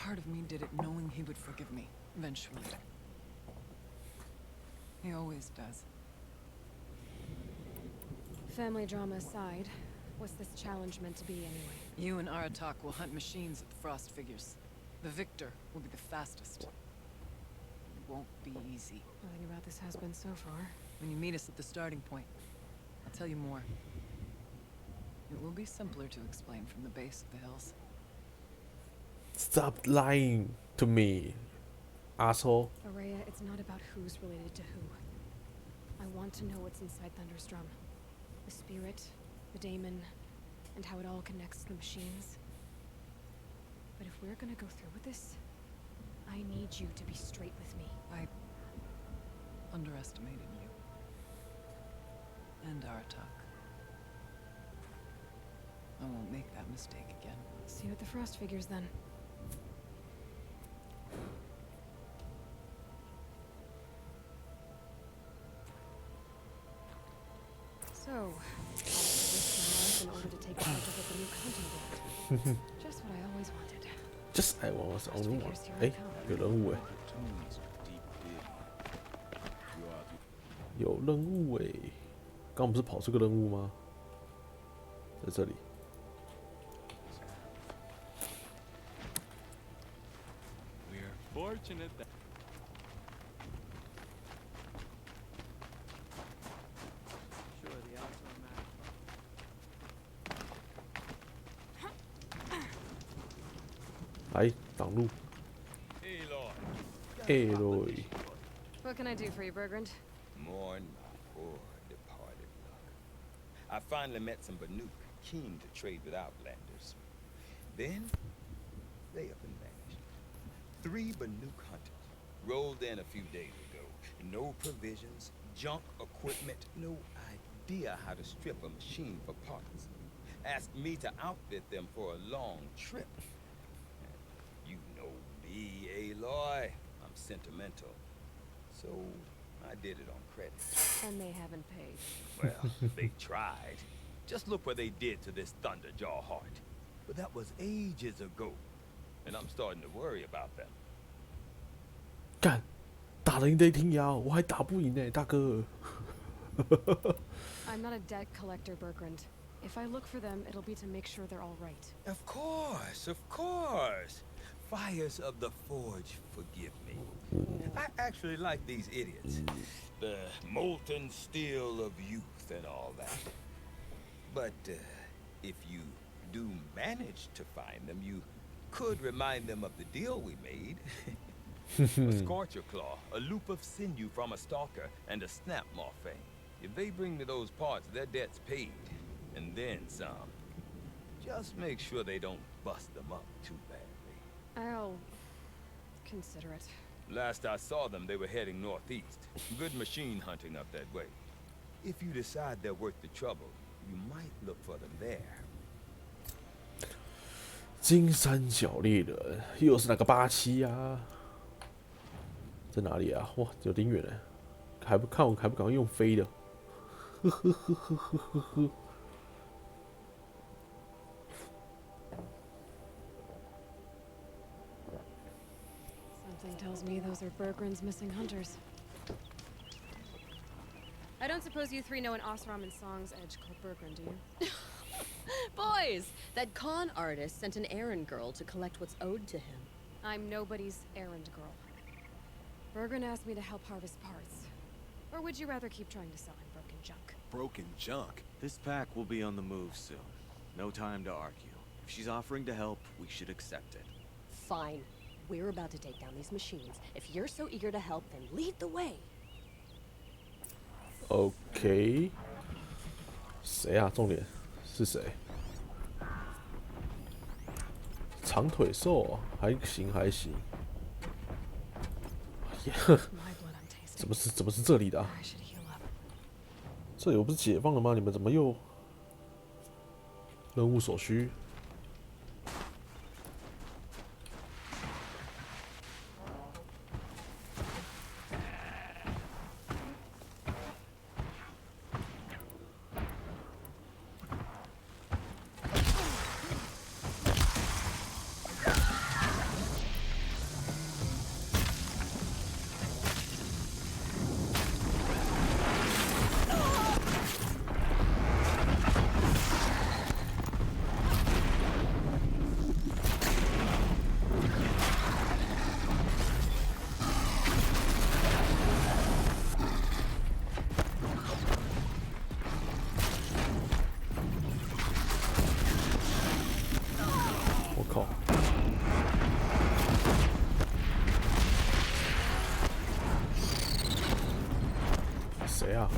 part of me did it knowing he would forgive me, eventually. He always does. Family drama aside, what's this challenge meant to be anyway? You and Aratak will hunt machines at the Frost Figures. The victor will be the fastest. It won't be easy. Nothing about this has been so far. When you meet us at the starting point, I'll tell you more. It will be simpler to explain from the base of the hills. Stop lying to me, asshole. Araya, it's not about who's related to who. I want to know what's inside Thunderstrom. The spirit, the daemon, and how it all connects to the machines. But if we're gonna go through with this, I need you to be straight with me. I underestimated you. And Aratak. I won't make that mistake again. See you at the Frost Figures then. So, risk my life in order to take charge of the new hunting ground. Just what I always wanted. Just I was only one. 哎，有任务哎，有任务哎，刚不是跑出个任务吗？在这里。We're fortunate that. Sure, the automatic. 来挡路。Aloy. What can I do for you, Bergrand? Mourn my poor departed luck. I finally met some Banuk keen to trade with Outlanders. Then, they up and vanished. 3 Banuk hunters rolled in a few days ago. No provisions, junk equipment, no idea how to strip a machine for parts. Asked me to outfit them for a long trip. You know me, Aloy. I'm sentimental. So, I did it on credit. And they haven't paid. Well, they tried. Just look what they did to this Thunderjaw heart. But that was ages ago. And I'm starting to worry about them. 干，打了赢得听呀，我还打不赢呢，大哥。I'm not a debt collector, Bergrand. If I look for them, it'll be to make sure they're all right. Of course, of course. Fires of the Forge, forgive me. I actually like these idiots. The molten steel of youth and all that. But if you do manage to find them, you could remind them of the deal we made. A Scorcher Claw, a loop of sinew from a stalker, and a snap morphine. If they bring me those parts, their debt's paid. And then some. Just make sure they don't bust them up too badly. I'll consider it. Last I saw them, they were heading northeast. Good machine hunting up that way. If you decide they're worth the trouble, you might look for them there. 金三角猎人又是那个87呀？在哪里啊？哇，有点远了，还不赶快用飞的？呵呵呵呵呵呵呵。Something tells me those are Bergrand's missing hunters. I don't suppose you 3 know an Osram and Song's edge called Bergrand, do you? Boys, that con artist sent an errand girl to collect what's owed to him. I'm nobody's errand girl. Bergrand asked me to help harvest parts. Or would you rather keep trying to sell him broken junk? Broken junk. This pack will be on the move soon. No time to argue. If she's offering to help, we should accept it. Fine. We're about to take down these machines. If you're so eager to help, then lead the way. OK， 谁啊？重点是谁？长腿兽还行还行。My blood I'm tasting. 怎么是这里的啊？ I should heal up. 这里不是解放了吗？你们怎么又任务所需？靠！谁啊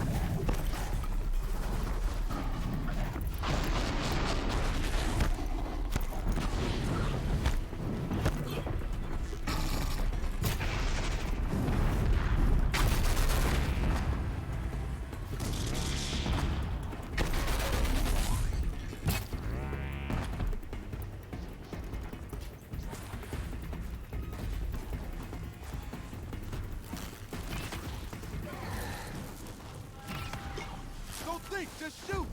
？Don't think, just shoot!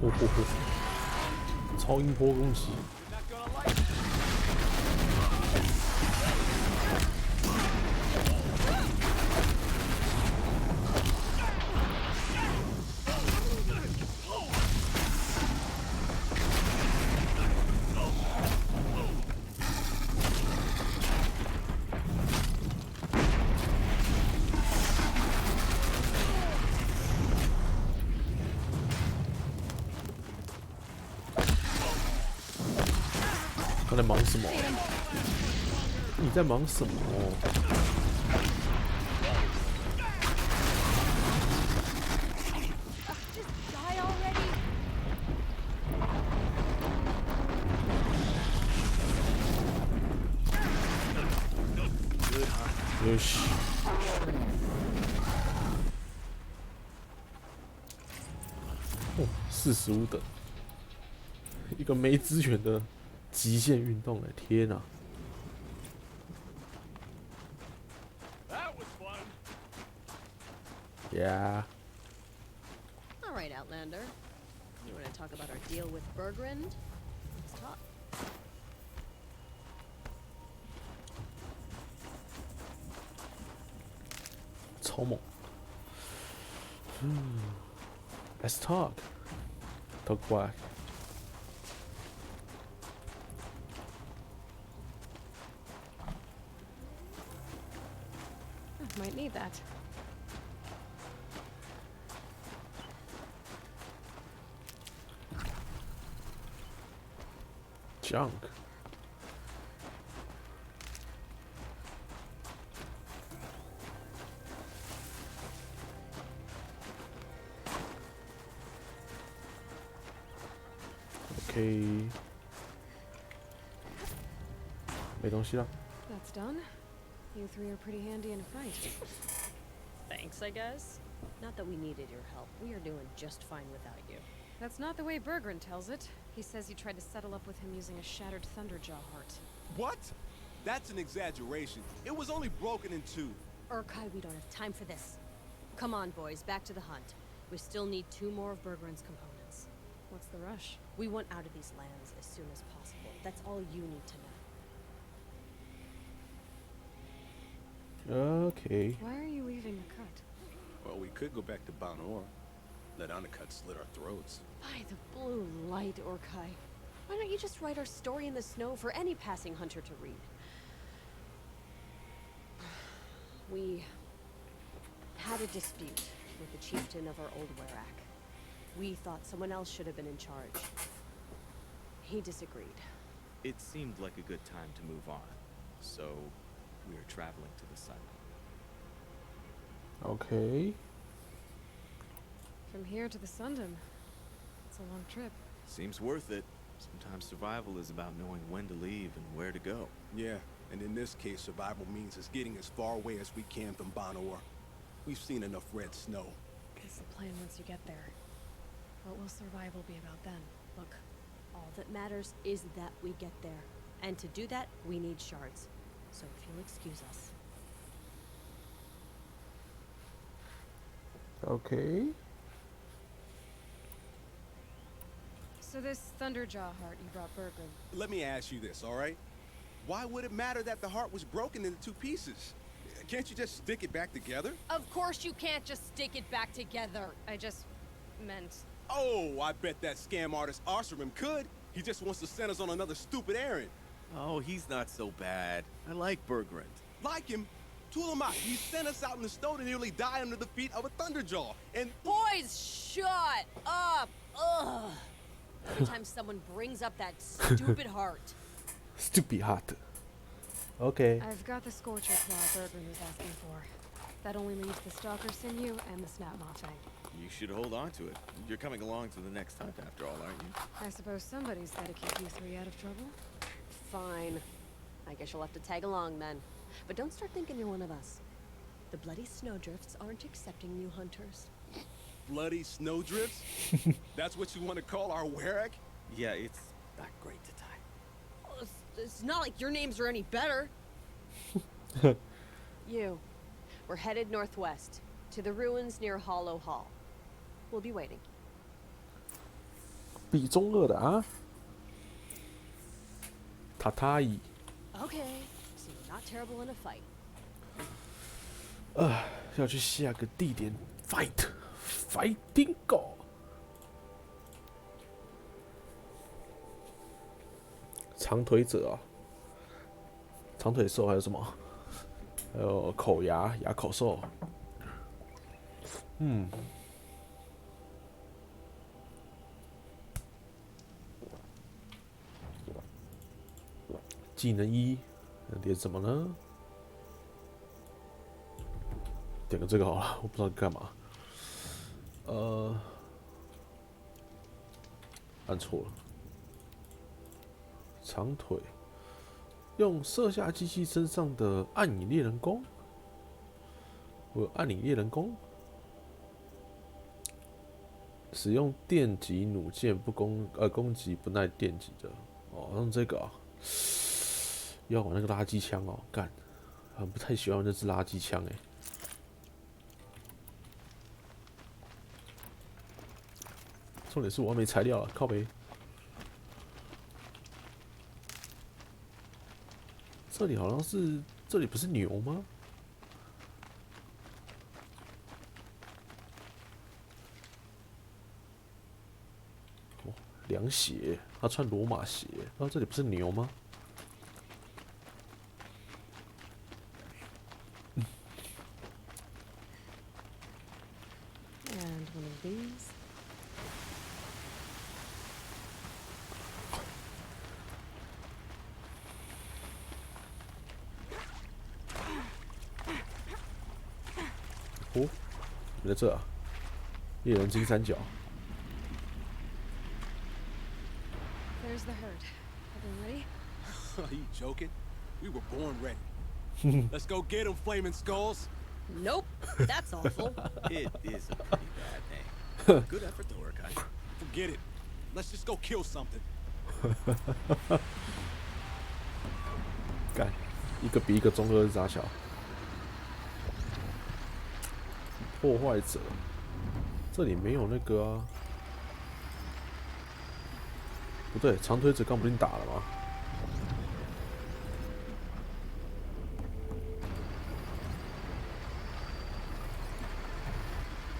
呼呼呼！超音波攻击。 Not gonna like it. 他在忙什么？你在忙什么？ Just die already! よし。哦，45等，一个没资源的极限运动哎！天哪！ That was fun. Yeah. All right, Outlander. You want to talk about our deal with Bergrand? Let's talk. 超猛。Let's talk. Talk back. Might need that. Junk. OK， 没东西了。 That's done. You three are pretty handy in a fight. Thanks, I guess. Not that we needed your help. We are doing just fine without you. That's not the way Bergrand tells it. He says you tried to settle up with him using a shattered Thunderjaw heart. What? That's an exaggeration. It was only broken in two. Urkai, we don't have time for this. Come on, boys, back to the hunt. We still need 2 more of Bergrand's components. What's the rush? We want out of these lands as soon as possible. That's all you need to know. OK， Why are you leaving the cut? Well, we could go back to Banor. Let Undercut slit our throats. By the blue light, Urkai. Why don't you just write our story in the snow for any passing hunter to read? We had a dispute with the chieftain of our old Werak. We thought someone else should have been in charge. He disagreed. It seemed like a good time to move on, so we are traveling to the sun. OK， From here to the Sundom. It's a long trip. Seems worth it. Sometimes survival is about knowing when to leave and where to go. Yeah, and in this case, survival means us getting as far away as we can from Banor. We've seen enough red snow. That's the plan once you get there. What will survival be about then? Look, all that matters is that we get there. And to do that, we need shards. So if you'll excuse us. OK， So this Thunderjaw heart you brought Bergrand. Let me ask you this, all right? Why would it matter that the heart was broken into 2 pieces? Can't you just stick it back together? Of course you can't just stick it back together. I just meant Oh, I bet that scam artist Arsarim could. He just wants to send us on another stupid errand. Oh, he's not so bad. I like Bergrand. Like him? Tool him out. He sent us out in the snow to nearly die under the feet of a Thunderjaw. And Boys, shut up! Ugh. Every time someone brings up that stupid heart. Stupid hot. Okay. I've got the Scorcher Claw Bergman was asking for. That only leaves the Stalker Sinew and the Snapmaw Fang. You should hold on to it. You're coming along to the next hunt after all, aren't you? I suppose somebody's gotta keep you three out of trouble. Fine. I guess you'll have to tag along then. But don't start thinking you're one of us. The Bloody Snowdrifts aren't accepting new hunters. bloody snowdrifts? That's what you want to call our Warrack? Yeah, it's not great to tie. Well, it's not like your names are any better. We're headed northwest, to the ruins near Hollow Hall. We'll be waiting. 比中二的啊，塔塔伊。 Okay, so you're not terrible in a fight. 要去下个地点 fighting go。长腿者啊，长腿兽还有什么？还有口牙牙口兽。技能一，点什么呢？点个这个好了，我不知道干嘛。按错了。长腿，用射下机器身上的暗影猎人弓。我有暗影猎人弓。使用电击弩箭不攻击不耐电击的。哦，用这个啊。要玩那个垃圾枪哦，干，很不太喜欢那支垃圾枪哎。重点是我没材料了，靠北。这里好像是，这里不是牛吗？哦，凉鞋，他穿罗马鞋。啊，这里不是牛吗？ And one of these. Oh, 你在这啊？猎人金三角。There's the herd. Everyone ready? Are you joking? We were born ready. Let's go get them, flaming skulls. Nope, that's awful. It is a pretty bad name. Good effort, though, Urkai. Forget it. Let's just go kill something. 干，一个比一个中二是傻小。破坏者，这里没有那个啊。不对，长腿者刚不是你打了吗？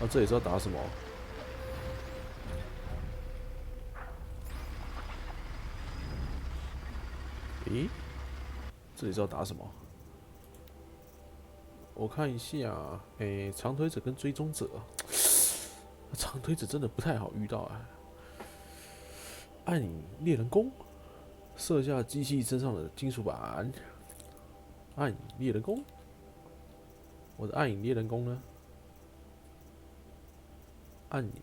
啊，这里是要打什么？咦，这里是要打什么？我看一下，长腿者跟追踪者，长腿者真的不太好遇到啊。暗影猎人弓，射下机器身上的金属板。暗影猎人弓，我的暗影猎人弓呢？暗影，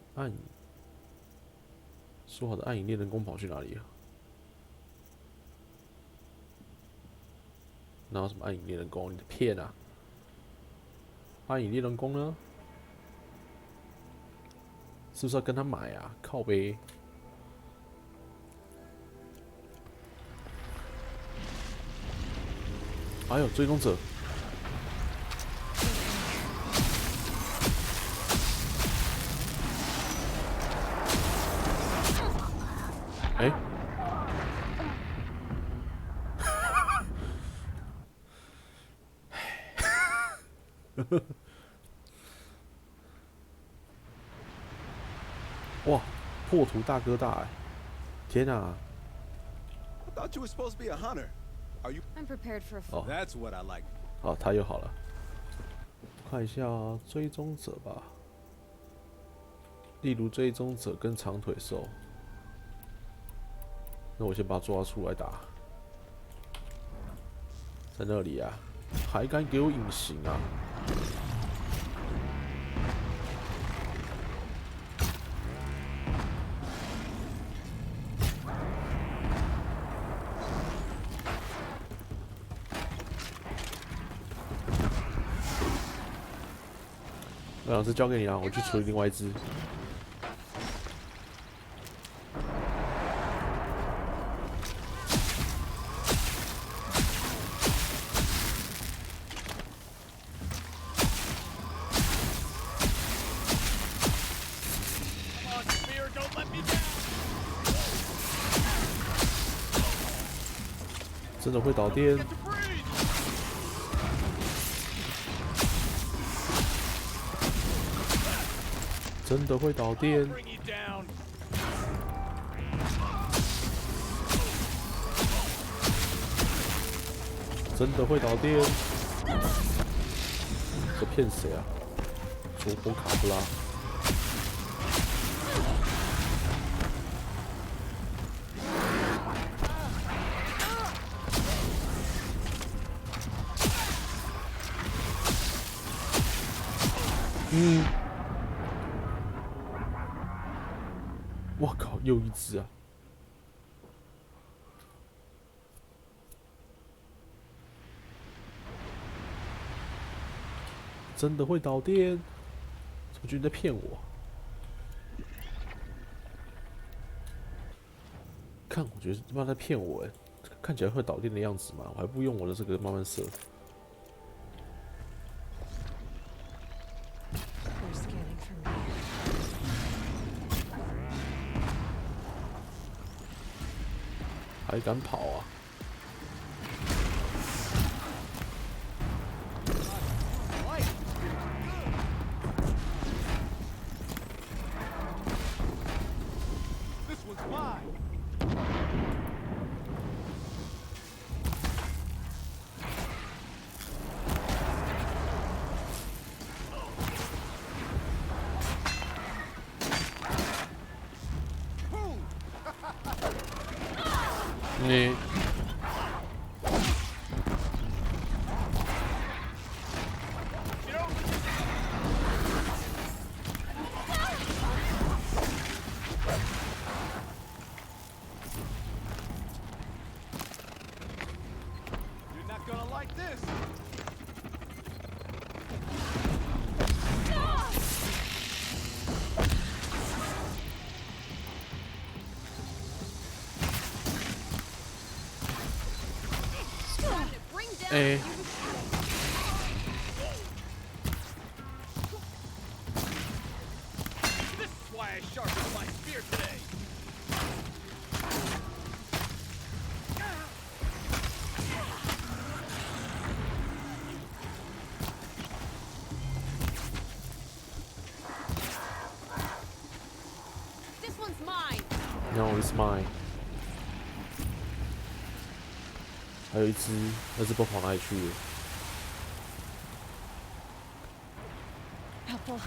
说好的暗影猎人弓跑去哪里了？哪有什么暗影猎人弓？你的骗啊！暗影猎人弓呢？是不是要跟他买啊？靠呗！还有追踪者。哎，哇，破图大哥大哎！天哪！ I thought you were supposed to be a hunter. Are you? I'm prepared for a 哦， That's what I like. 好，他又好了。看一下追踪者吧，例如追踪者跟长腿兽。那我先把他抓出来打。在那里啊，还敢给我隐形啊！那两只交给你啊，我去处理另外一只。真的会导电。真的会导电。真的会导电。这骗谁啊？中锋卡布拉。我靠，又一只啊！真的会导电？我觉得你在骗我。看，我觉得他妈在骗我哎！看起来会导电的样子嘛，我还不用我的这个慢慢射。 They're scanning for me. 还敢跑啊！ This one's mine. 你You're not gonna like this. Bring down 哎， This is why I sharpened my spear today. This one's mine. No, it's mine。还有一只，那只不知道跑哪里去了。 Helpful.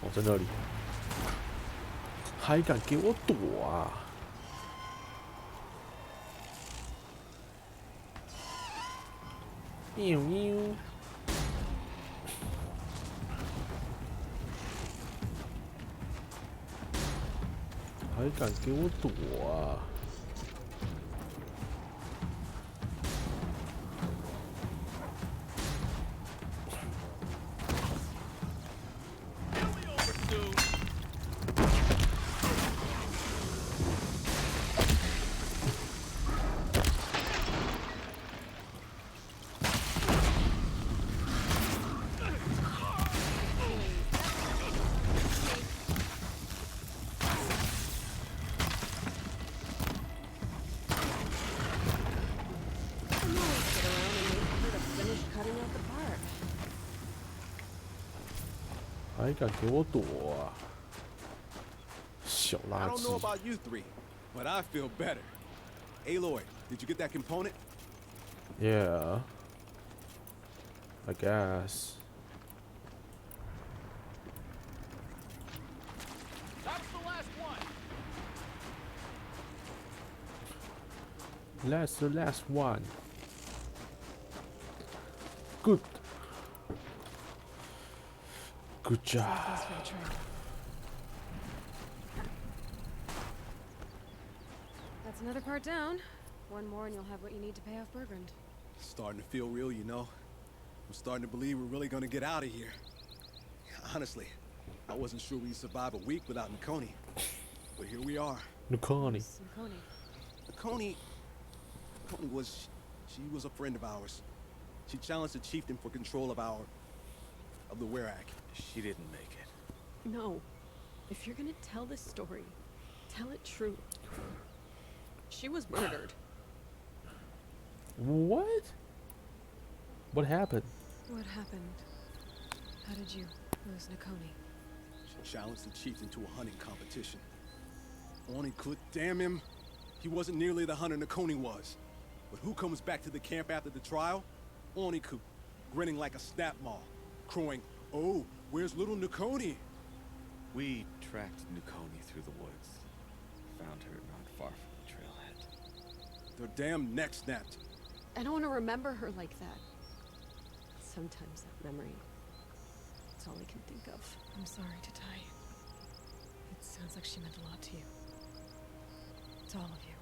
哦，在那里，还敢给我躲啊！喵喵，还敢给我躲啊！ This cutting out the park. 还敢给我躲啊！小 I 垃 don't know 圾。 about you three, but I feel better. Aloy, did you get that component? Yeah. I guess. That's the last one. That's the last one. Good. Good job. Southwest for the trail. That's another part down. One more and you'll have what you need to pay off Bergrand. Starting to feel real, you know. I'm starting to believe we're really gonna get out of here. Honestly, I wasn't sure we'd survive a week without Nakoni. But here we are. Nukani. Nakoni. Nakoni was... she was a friend of ours. She challenged the chieftain for control of the Werak. She didn't make it. No. If you're gonna tell this story, tell it true. She was murdered. What? What happened? What happened? How did you lose Nakoni? She challenged the chieftain to a hunting competition. Onikut, damn him. He wasn't nearly the hunter Nakoni was. But who comes back to the camp after the trial? Onikut, grinning like a snap maw, crowing, "Oh, where's little Nakoni?" We tracked Nakoni through the woods. Found her not far from the trailhead. Their damn neck snapped. I don't want to remember her like that. Sometimes that memory, it's all I can think of. I'm sorry, Tatai. It sounds like she meant a lot to you. To all of you.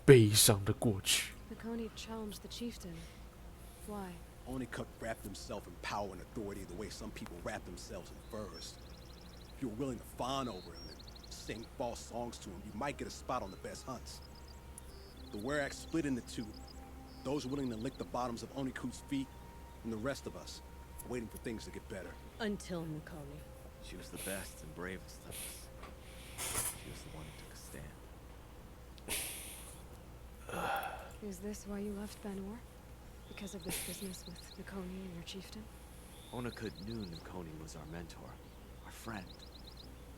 悲伤的过去。 Nakoni challenged the chieftain. Why? Onikut wrapped himself in power and authority the way some people wrap themselves in furs. If you're willing to fawn over him and sing false songs to him, you might get a spot on the best hunts. The Werak split into two. Those willing to lick the bottoms of Onikut's feet, and the rest of us, waiting for things to get better. Until Nakoni. She was the best and bravest of us. She was the one who took a stand. Is this why you left Banor? Because of this business with Nakoni and your chieftain? Onakut knew Nakoni was our mentor, our friend.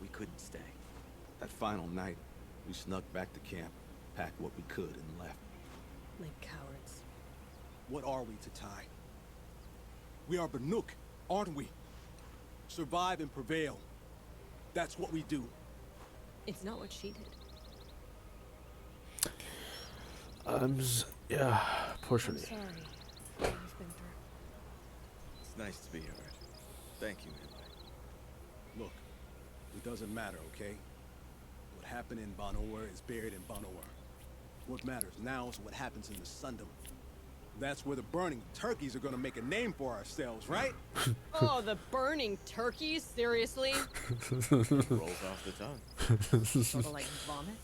We couldn't stay. That final night, we snuck back to camp, packed what we could, and left. Like cowards. What are we, Tatai? We are Banuk, aren't we? Survive and prevail. That's what we do. It's not what she did. Yeah, I'm partially. sorry. What you've been through. It's nice to be heard. Thank you, Aloy. Look, it doesn't matter, okay? What happened in Banor is buried in Banor. What matters now is what happens in the Sundom. That's where the burning turkeys are gonna make a name for ourselves, right? Oh, the burning turkeys? Seriously? Rolls off the tongue. Sort of like vomit?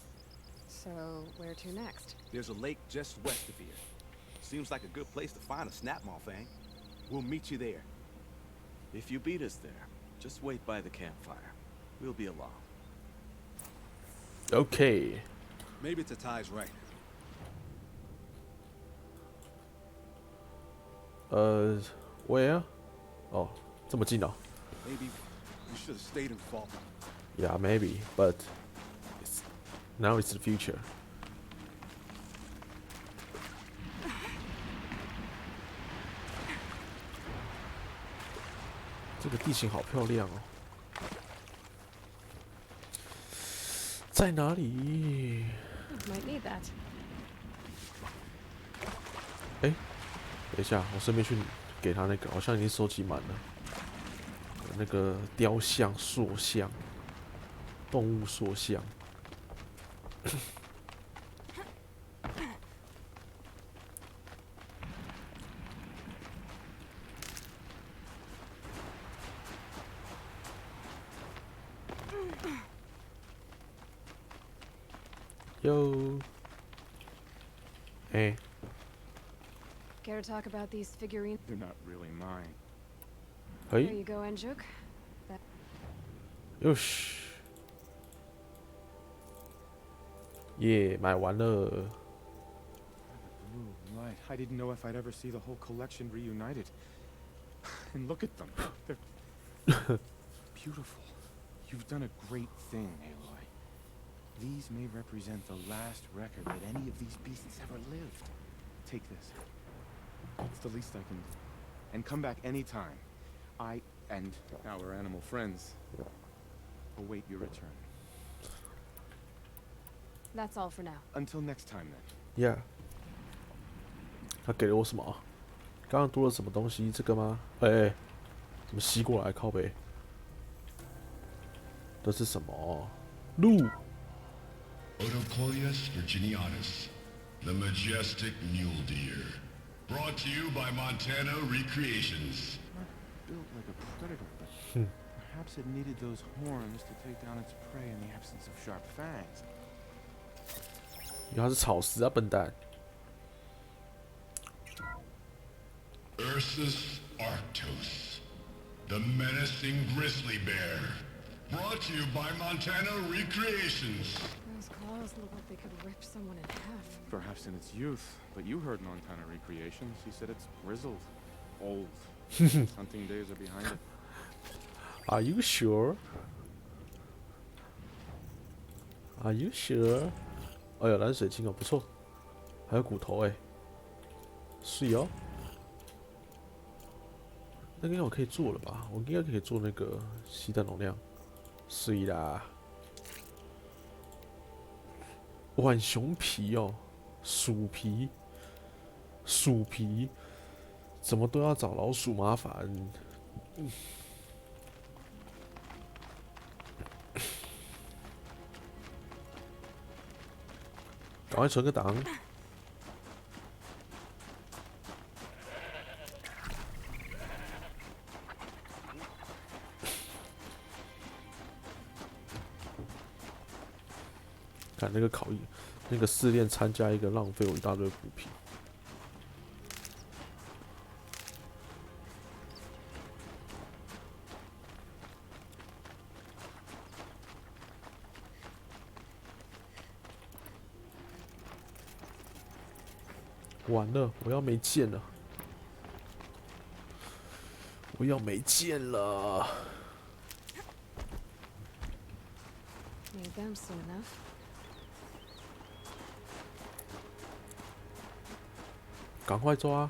So, where to next? There's a lake just west of here. Seems like a good place to find a snapmaw fang. We'll meet you there. If you beat us there, just wait by the campfire. We'll be along. Okay. Maybe Tatai's right. Where? 哦，这么近哦。 Maybe we should have stayed in Falk. Yeah, maybe, but now it's the future. 这个地形好漂亮哦。在哪里？ Might need that. 哎，等一下，我顺便去给他那个，好像已经收集满了。那个雕像、塑像、动物塑像。哟，哎， Care to talk about these figurines? They're not really mine. There 哎， you go, Enjuk. 哟西，耶，买完了。I didn't know if I'd ever see the whole collection reunited. And look at them. They're beautiful. You've done a great thing, Aloy. These may represent the last record that any of these beasts ever lived. Take this. It's the least I can do. And come back anytime. I and our animal friends await your return. That's all for now. Until next time, then. Yeah，他给了我什么啊？刚刚多了什么东西？这个吗？哎，怎么吸过来？靠北。这是什么？鹿。Odocoius virginianus, the majestic mule deer. Brought to you by Montana Recreations. Not built like a predator, but perhaps it needed those horns to take down its prey in the absence of sharp fangs. 因为它是草食啊，笨蛋。Ursus arctos, the menacing grizzly bear. Brought to you by Montana Recreations. Those claws look like they could rip someone in half. Perhaps in its youth, but you heard Montana Recreations. He said it's grizzled, old. Hunting days are behind it. Are you sure? Are you sure? 哎呦，蓝水晶哦，不错，还有骨头哎，是哦。那个应该我可以做了吧？我应该可以做那个吸弹容量，是啦。浣熊皮哦，鼠皮，鼠皮，怎么都要找老鼠麻烦。赶快存个档。看那个考验，那个试炼参加一个浪费我一大堆补品。完了，我要没剑了，我要没剑了。Made them soon enough. 赶快抓！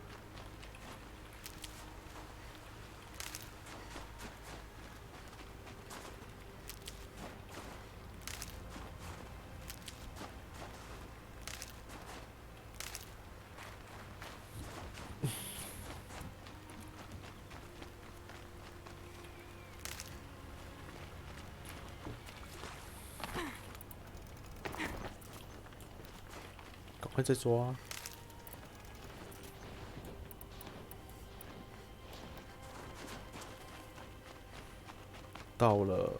赶快再抓！到了。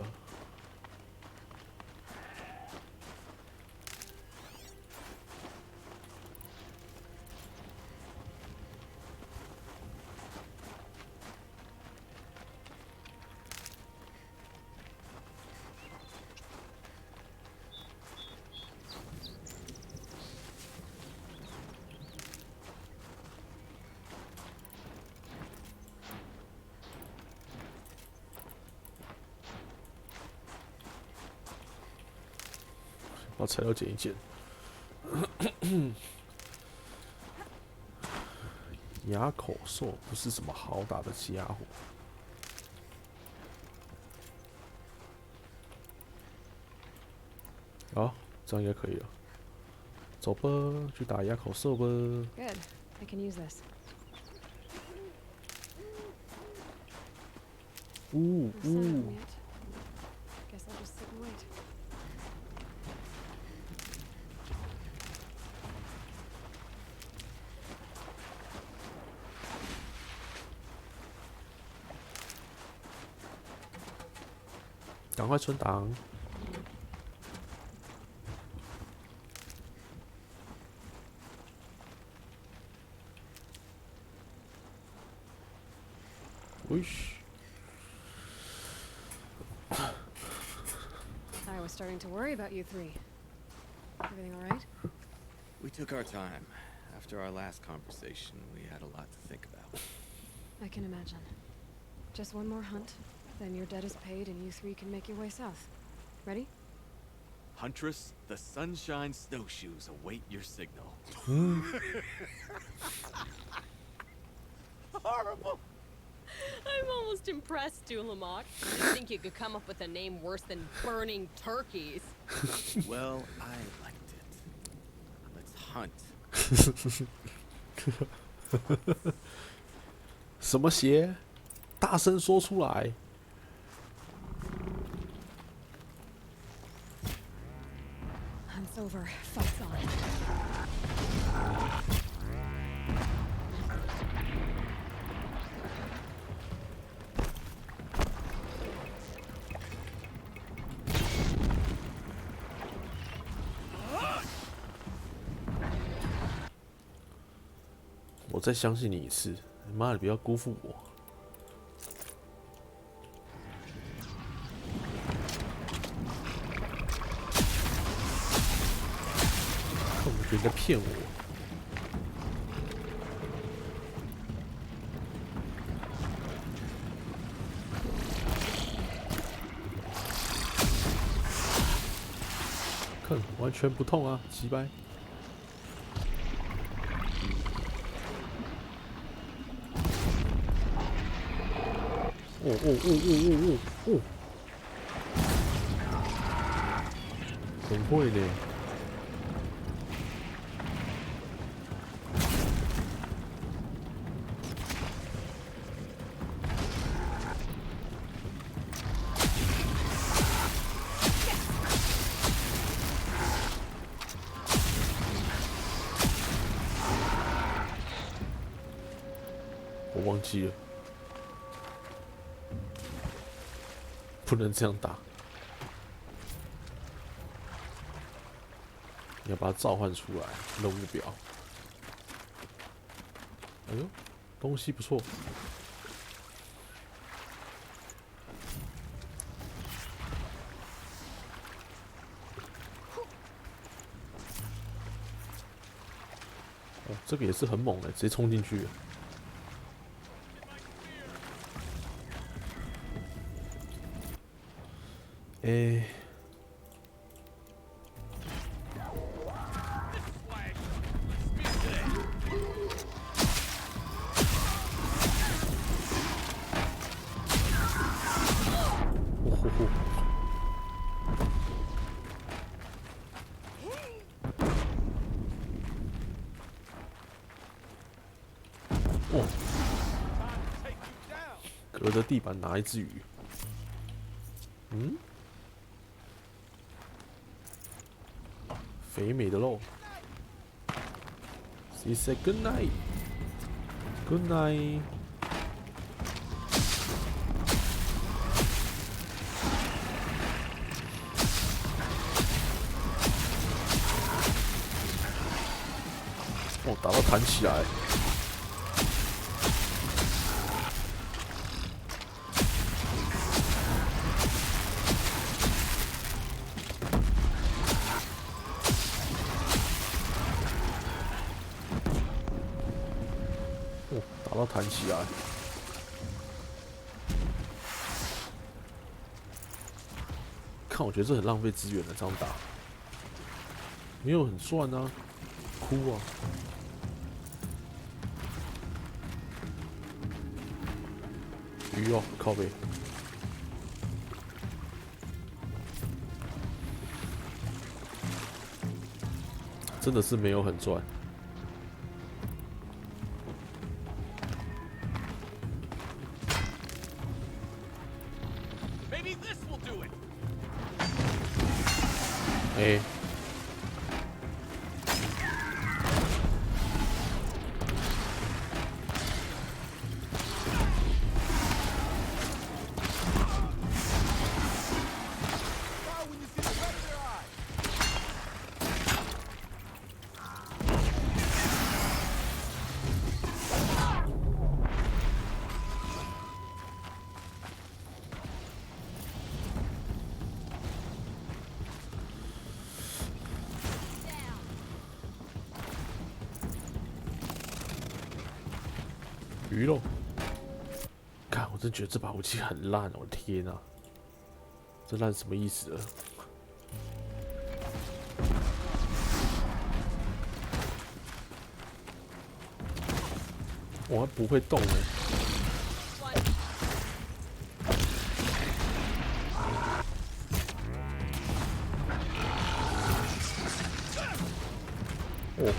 把材料剪一剪。哑口兽不是什么好打的家伙。好，这样应该可以了。走吧，去打哑口兽吧。Good. I can use this. 呜 No sign of 呜 them，yet. Guess I'll just sit and wait. 赶快存档。Whoosh. I was starting to worry about you three. Everything all right? We took our time. After our last conversation, we had a lot to think about. I can imagine. Just one more hunt, then your debt is paid and you three can make your way south. Ready? Huntress, the Sunshine Snowshoes await your signal. Horrible. I'm almost impressed, Dulamok. I think you could come up with a name worse than burning turkeys. Well, I liked it. Let's hunt. 什么邪？大声说出来！ Hunt's over. Fight's on. 我再相信你一次，妈的，不要辜负我！我觉得你在骗我。看，完全不痛啊，鸡掰！ 哦，很会呢。我忘记了。 不能这样打，你要把它召唤出来，任务表。哎呦，东西不错。哦，这个也是很猛的，直接冲进去了。 哎，呼呼呼！哦，隔着地板拿一只鱼。嗯？ 肥美的肉。She said good night. Good night. 哦，打到弹起来。打到弹起来，看，我觉得这很浪费资源的，这样打，没有很赚啊，哭啊！鱼哦，靠背，真的是没有很赚。 哎，鱼肉。看，我真觉得这把武器很烂，我的天啊！这烂什么意思啊？我还不会动呢。哦。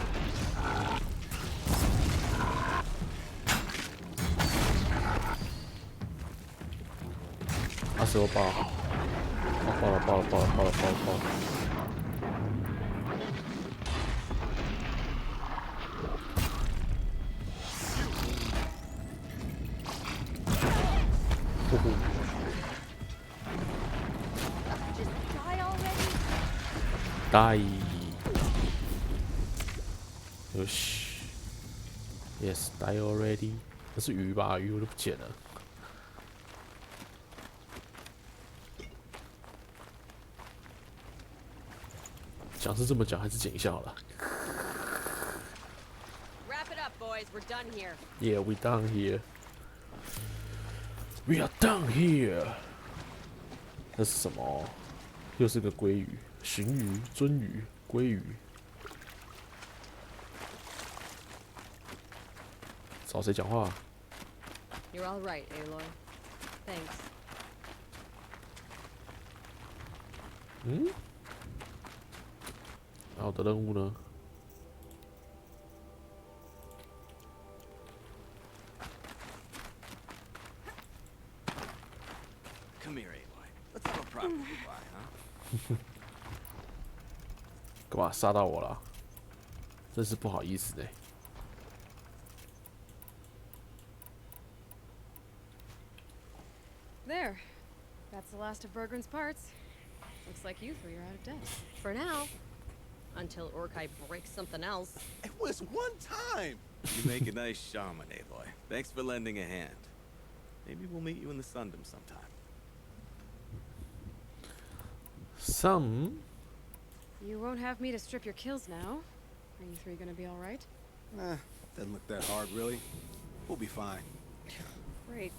20爆！爆了！爆了！呼呼！ die！ よし ，yes die already。那是鱼吧？鱼我都不捡了。讲是这么讲，还是剪一下好了。Wrap it up, boys. We're done here. Yeah, we done here. We are done here. 那是什么？又是个鲑鱼、鲟鱼、鳟鱼、鲑鱼。找谁讲话？ You're all right, Aloy. Thanks. 嗯？然后我的任务呢？ Come here, Aloy. Let's have a proper goodbye, huh? 干嘛杀到我了？真是不好意思呢。 There. That's the last of Bergren's parts. Looks like you three are out of debt. For now. Until Orkai breaks something else. It was one time. You make a nice shaman, Aloy. Thanks for lending a hand. Maybe we'll meet you in the Sundom sometime. Some. You won't have me to strip your kills now. Are you three gonna be alright? Nah, doesn't look that hard, really. We'll be fine. Great.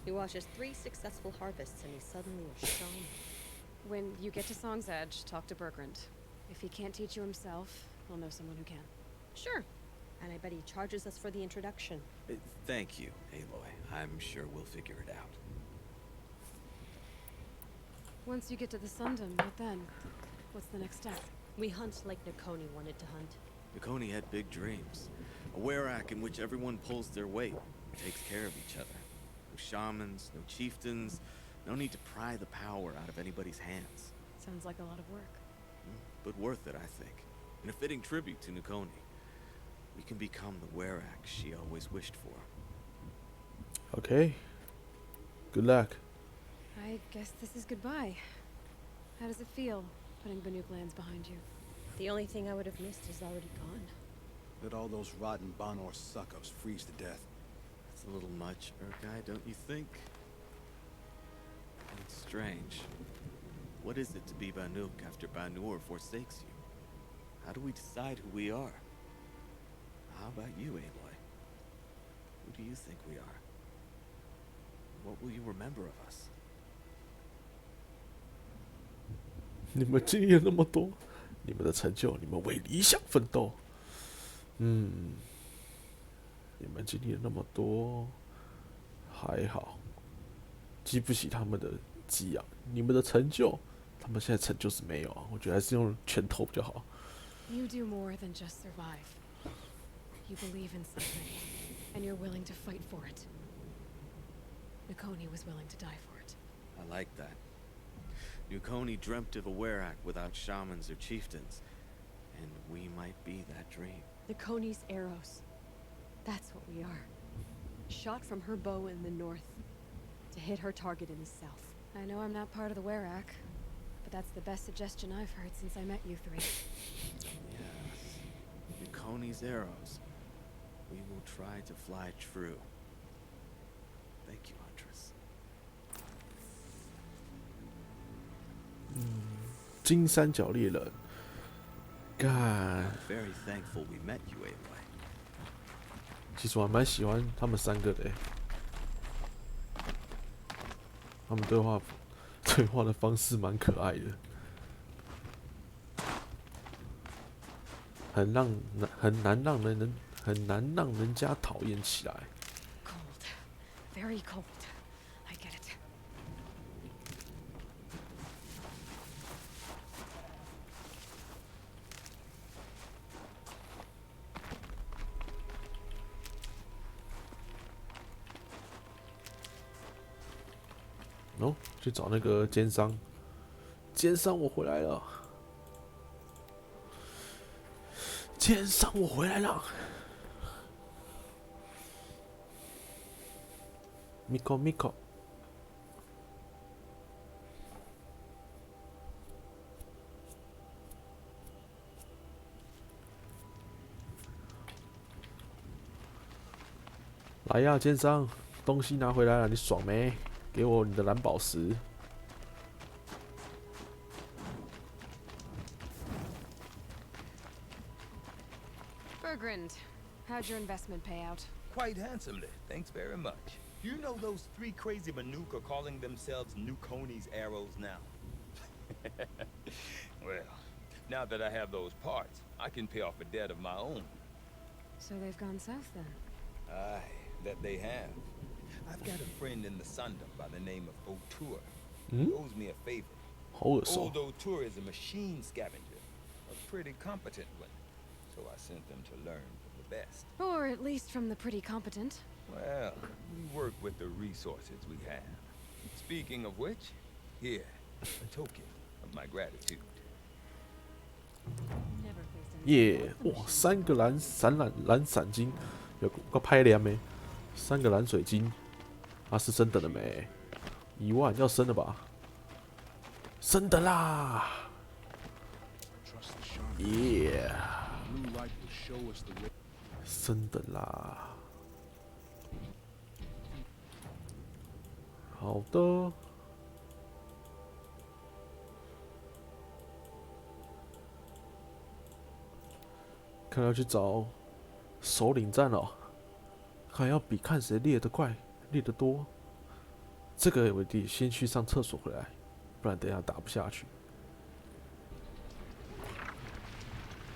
He watches 3 successful harvests and he's suddenly a shaman. When you get to Song's Edge, talk to Bergrand. If he can't teach you himself, he'll know someone who can. Sure. And I bet he charges us for the introduction. Thank you, Aloy. I'm sure we'll figure it out. Once you get to the Sundom, what then? What's the next step? We hunt like Nakoni wanted to hunt. Nakoni had big dreams. A werak in which everyone pulls their weight, takes care of each other. No shamans, no chieftains, no need to pry the power out of anybody's hands. Sounds like a lot of work. But worth it, I think. And a fitting tribute to Nakoni. We can become the werak she always wished for. Okay. Good luck. I guess this is goodbye. How does it feel, putting Banuk lands behind you? The only thing I would have missed is already gone. Let all those rotten Banor suck-ups freeze to death. That's a little much, Urkai, don't you think? It's strange. What is it to be Banuk after Banur forsakes you? How do we decide who we are? How about you, Aloy? Who do you think we are? What will you remember of us? 你们经历了那么多，你们的成就，你们为理想奋斗。你们经历了那么多，还好，激不起他们的激昂。你们的成就，他们现在成就是没有啊。我觉得还是用拳头比较好。You do more than just survive. You believe in something, and you're willing to fight for it. Nakoni was willing to die for it. I like that. Nakoni dreamt of a werak without shamans or chieftains, and we might be that dream. Nakoni's arrows. That's what we are. Shot from her bow in the north to hit her target in the south. I know I'm not part of the Werak, but that's the best suggestion I've heard since I met you three. Yes. Nakoni's arrows. We will try to fly true. Thank you, Huntress. 金三角猎人，干 Very thankful we met you, Aloy. 其实我还蛮喜欢他们三个的欸，他们对话的方式蛮可爱的，很难让人家讨厌起来。Cold. Very cold. I get it. 哦，去找那个奸商。奸商，我回来了！奸商，我回来了！Miko，来呀，奸商，东西拿回来了，你爽没？给我你的蓝宝石。Bergrand, how'd your investment pay out? Quite handsomely, thanks very much. You know those three crazy Manuka are calling themselves Nukoni's arrows now? Well, now that I have those parts, I can pay off a debt of my own. So they've gone south then? Aye, that they have. I've got a friend in the Sundom by the name of O'Toole. He owes me a favor. Old O'Toole is a machine scavenger, a pretty competent one. So I sent them to learn from the best. Or at least from the pretty competent. Well, we work with the resources we have. Speaking of which, here, a token of my gratitude. 耶！哇，三个蓝闪金，有个拍亮没？3个蓝水晶，啊是升等了没？1万要升了吧？升等啦！耶！升等啦！好的。看要去找首领站了，还要比看谁猎得快、猎得多。这个我得先去上厕所回来，不然等一下打不下去。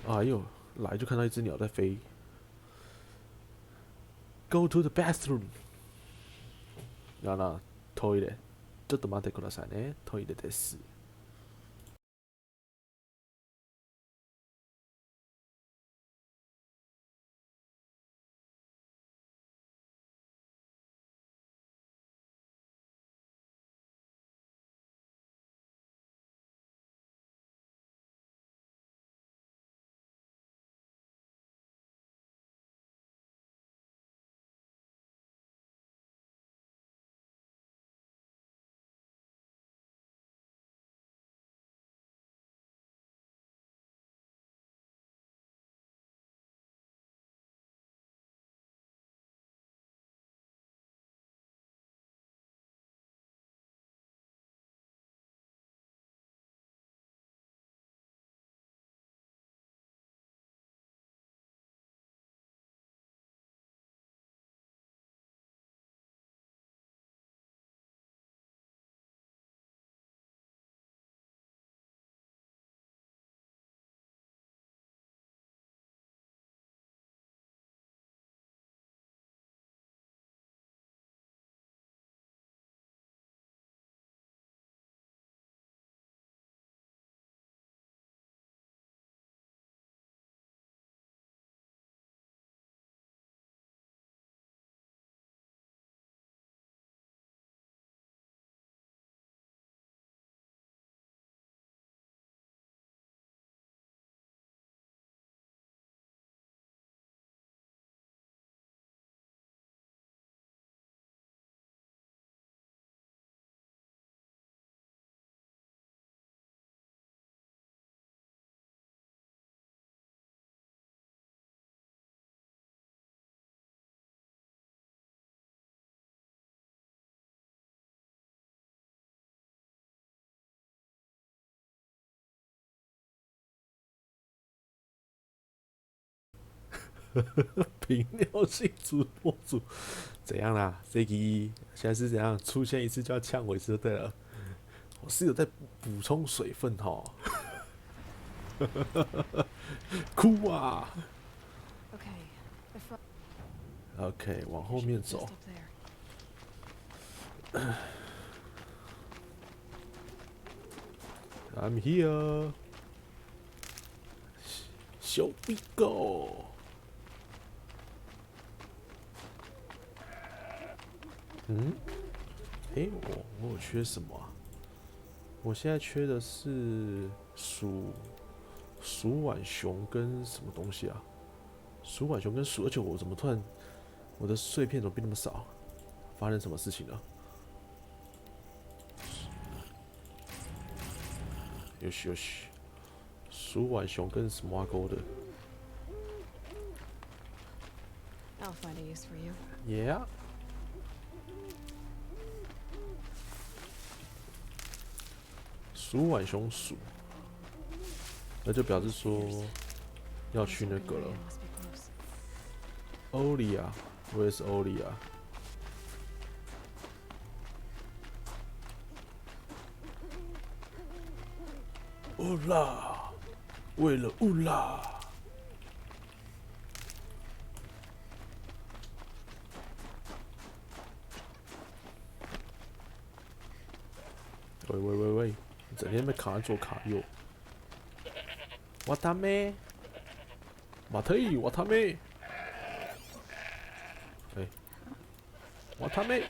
哎呦，来就看到一只鸟在飞。Go to the bathroom。トイレ。ちょっと待ってくださいね。トイレです。频尿性直播主怎样啦？Ziggy 现在是怎样？出现一次就要呛我一次就对了。我是有在补充水分哈。哭啊 Okay, the front ！OK， 往后面 just 走 up。there. I'm here， 小 B go。嗯？诶，我有缺什么啊？我现在缺的是鼠浣熊跟什么东西啊？鼠浣熊跟而且我怎么突然我的碎片怎么变那么少？发生什么事情了？有许，鼠浣熊跟什么勾的 I'll find a use for you. ？Yeah。鼠浣熊鼠，那就表示说要去那个了。 Must be close. 欧里亚，Where is 欧里亚？乌拉，为了乌拉。喂，你整天被卡在左卡右。我他妹，马特伊，我他妹。哎，我他妹。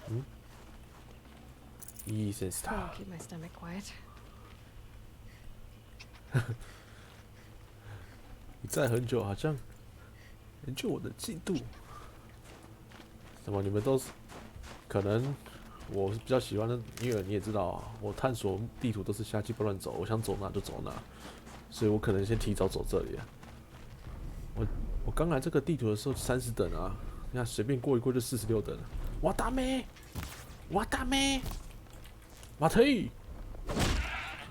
嗯？Easy I'll star。 keep my stomach quiet. 你在很久，好像研究我的进度。什么？你们都是可能我是比较喜欢的，因为你也知道啊，我探索地图都是瞎鸡巴乱走，我想走哪就走哪，所以我可能先提早走这里啊。我刚来这个地图的时候30等啊，你看随便过一过就46等了。我大妹，马特伊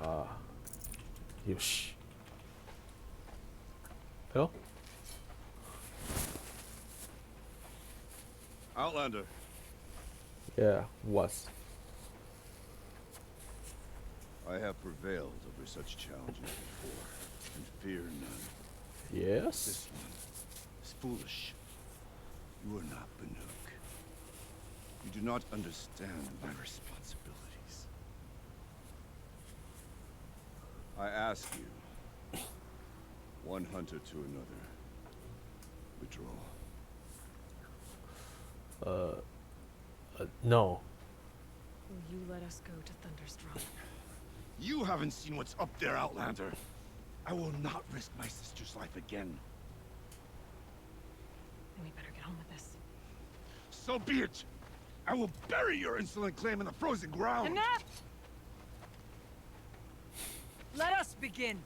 啊，有戏。哎呦。 Outlander, Yeah, was. I have prevailed over such challenges before, and fear none. Yes. This one is foolish. You are not Banuk. You do not understand my responsibilities. I ask you, one hunter to another, withdraw. No. Will you let us go to Thunderstrom? You haven't seen what's up there, Outlander. I will not risk my sister's life again. Then we better get on with this. So be it. I will bury your insolent claim in the frozen ground. Enough! Let us begin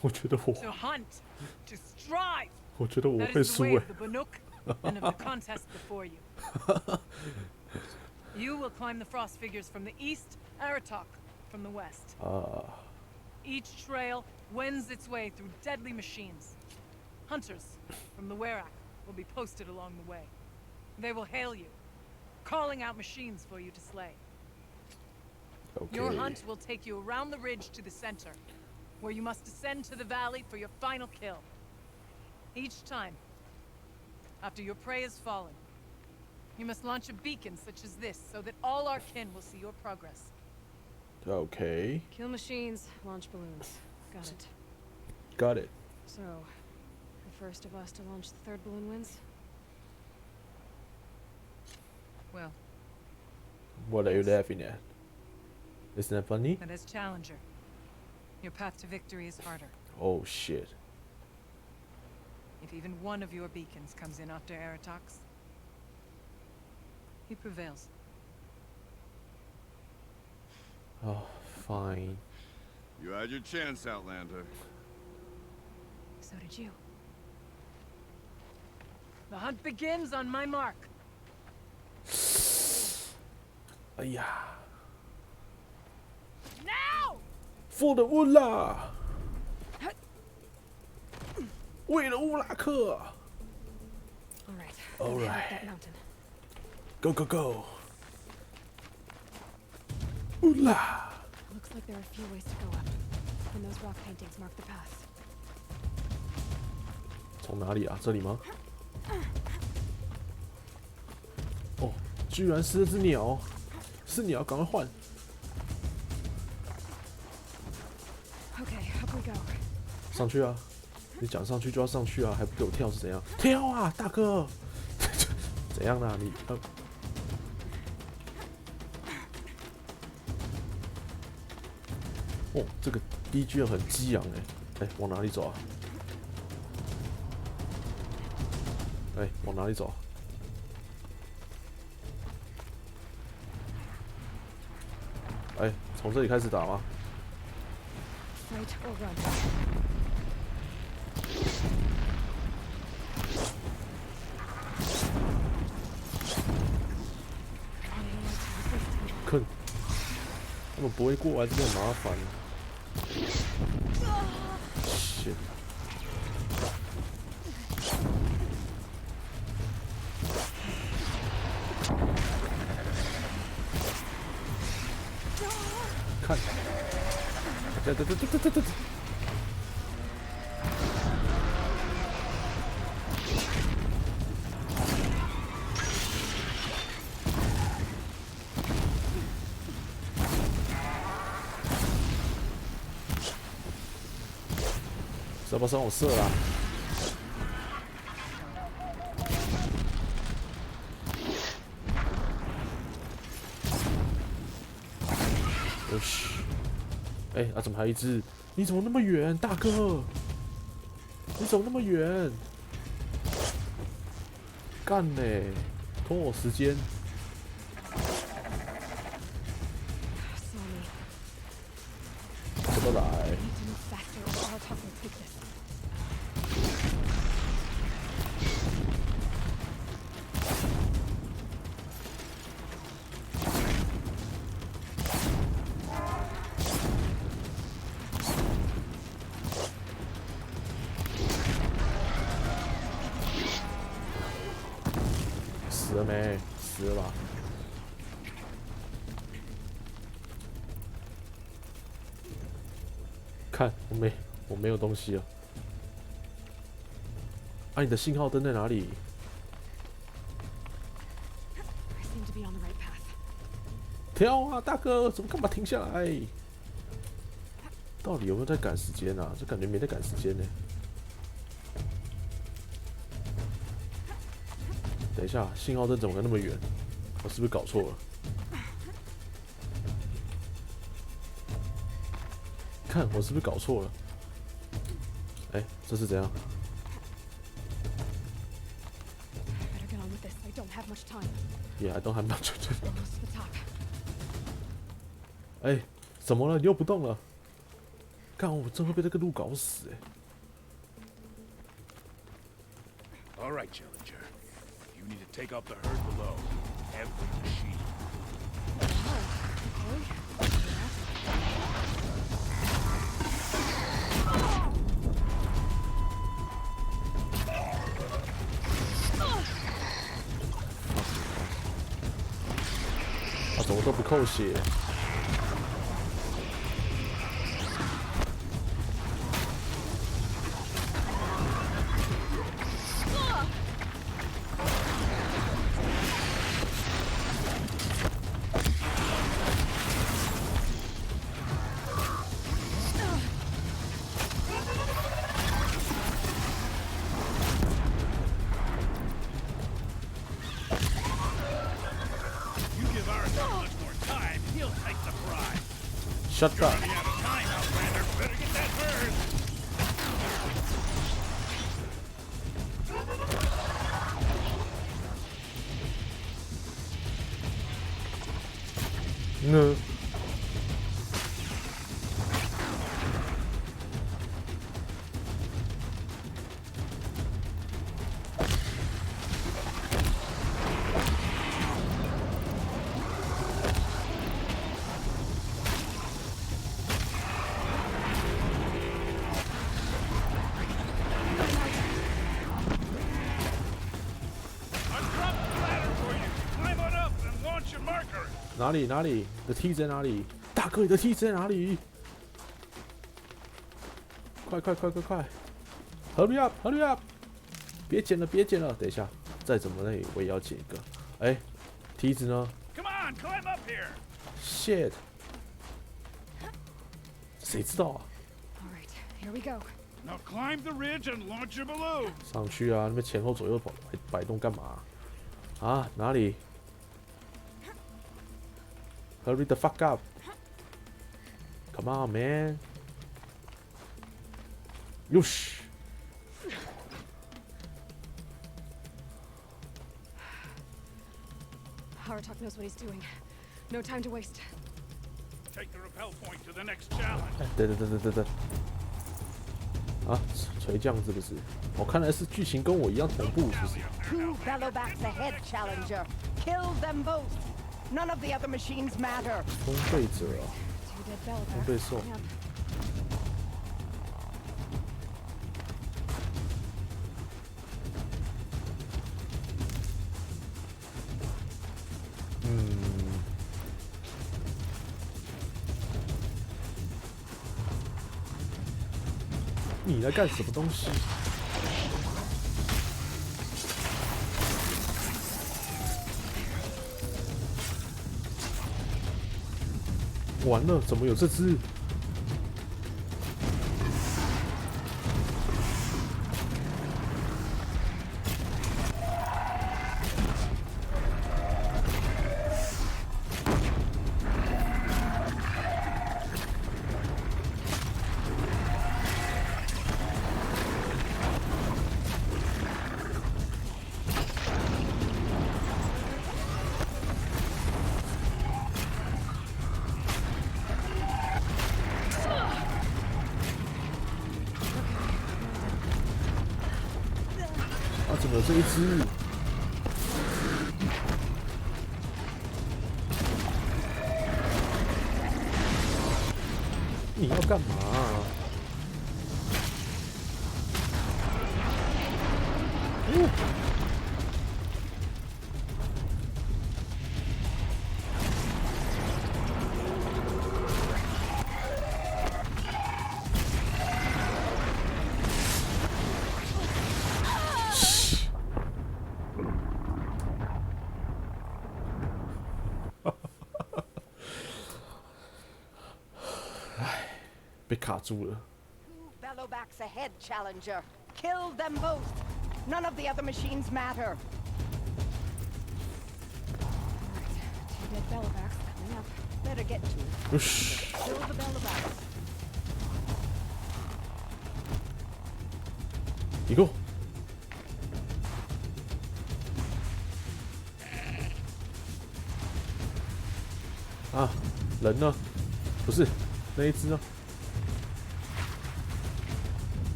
我觉得我 to hunt, to strive. 我觉得我 That 会 is the 输 way 哎 of。the Banuk and of the contest before you. You will climb the frost figures from the east, Aratok from the west. 啊， Each trail wends its way through deadly machines. Hunters from the Werak will be posted along the way. They will hail you, calling out machines for you to slay. Your OK。 hunt will take you around the ridge to the center, where you must descend to the valley for your final kill. Each time, after your prey has fallen, you must launch a beacon such as this so that all our kin will see your progress. OK。 Kill machines, launch balloons. Got it. Got it. So, the first of us to launch the third balloon wins? Well, What are you laughing at? Isn't that funny? but as challenger, your path to victory is harder. Oh shit. If even one of your beacons comes in after Aratox, he prevails. Oh, fine. You had your chance, Outlander. So did you. The hunt begins on my mark. 哎呀， Now! For the 乌拉，为了乌拉克 All right. All We'll head right. up that mountain. ，Go go go！乌拉， Looks like there are a few ways to go up, and those rock paintings mark the path. 从哪里啊？这里吗？哦，居然是只鸟，是鸟，赶快换！ Okay, up we go. 上去啊！你讲上去就要上去啊，还不给我跳是怎样？跳啊，大哥！怎样啦？你哦，这个 BGM 很激昂哎，哎，往哪里走啊？哎，往哪里走啊？哎，从这里开始打吗？ Fight or run. Aloy to resist me. 坑，他们不会过来，这很麻烦。shit。看，对。什么时候射啊？有嘘。哎，啊，怎么还有一只？你怎么那么远，大哥？你怎么那么远？干嘞！拖我时间。 Slowly. 怎么来？ I need to move faster or Artok will take this. 死了没？死了吧？看，我没有东西了。啊，你的信号灯在哪里？ I seem to be on the right path. 跳啊，大哥，怎么干嘛停下来？到底有没有在赶时间啊？这感觉没在赶时间呢。等一下，信号灯怎么会那么远？我是不是搞错了？看，我是不是搞错了？哎，这是怎样？ Better get on with this. I don't have much time. Yeah, I don't have much. Almost to the top. 哎，怎么了？你又不动了？干，我真会被这个路搞死哎！ All right, Challenger. You need to take out the herd below. Every machine. Okay. 啊，怎么都不扣血？ You give Arthur much more time, he'll take the prize. Shut up！ Running out of time, Outlander. Better get that herd. 嗯。哪里哪里？你的梯子在哪里？大哥，你的梯子在哪里？快！Hurry up！ 别捡了，别捡了！等一下，再怎么累我也要捡一个。哎，梯子呢 Come on, climb up here. ？Shit！ 谁知道啊？ All right, here we go. Now climb the ridge and launch your balloon. 上去啊！那边前后左右摆动干嘛？啊，哪里 ？Hurry the fuck up! Come on, man! 哟西！ Aratak knows what he's doing. No time to waste. Take the repel point to the next challenge. 哎，等。啊，垂降是不是？我看来是剧情跟我一样同步，是不是？ Two Bellowbacks ahead, Challenger. Kill them both. None of the other machines matter. 封对者啊， Two dead bell 封对兽。 Yep. 你在干什么东西？完了，怎么有这只？啊，怎么有这一只？你要干嘛啊？被卡住了。 Two Bellowbacks ahead, Challenger. Kill them both. None of the other machines matter. Two dead bellowbacks coming up. Better get to it. 哟西！ Kill the Bellowbacks. 一个。啊，人呢？不是，那一只呢？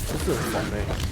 这是很爽哎！